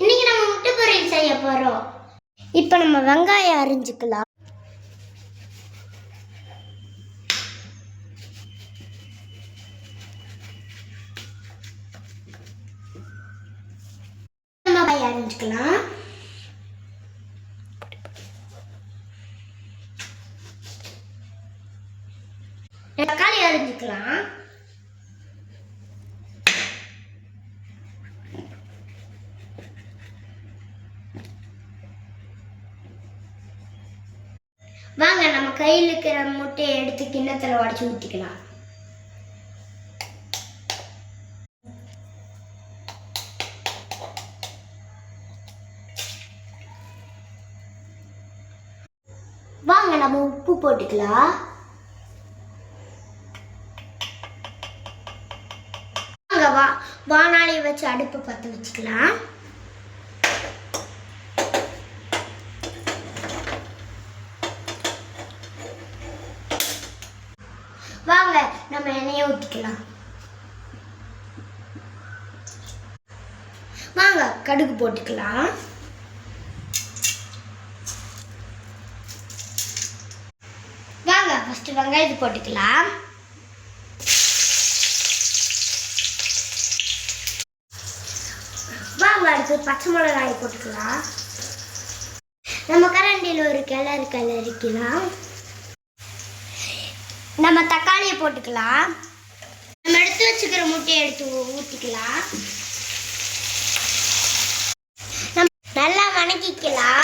இன்னைக்கு நம்ம முட்டை பொரியல் செய்ய போறோம். இப்போ நம்ம வெங்காயம் அரிஞ்சுக்கலாம். அரிஞ்சுக்கலாம். தக்காளி அரிஞ்சுக்கலாம். வாங்க நம்ம கையில் இருக்கிற முட்டையை எடுத்து கிண்ணத்துல உடைச்சு ஊற்றிக்கலாம். வாங்க நம்ம உப்பு போட்டுக்கலாம். வாங்க வானாளியை வச்சு அடுப்பு பற்ற வச்சுக்கலாம். வாங்க நம்ம எண்ணெயை ஊற்றிக்கலாம். வாங்க கடுகு போட்டுக்கலாம். வாங்க ஃபர்ஸ்ட் வெங்காயத்தை போட்டுக்கலாம். வாங்க அடுத்து பச்சை மிளகாயை போட்டுக்கலாம். நம்ம கரண்டியில் ஒரு கிளறிக்கலாம். நம்ம தக்காளியை போட்டுக்கலாம். நம்ம எடுத்து வச்சுக்கிற முட்டையை எடுத்து ஊற்றிக்கலாம். நம்ம நல்லா வணக்கிக்கலாம்.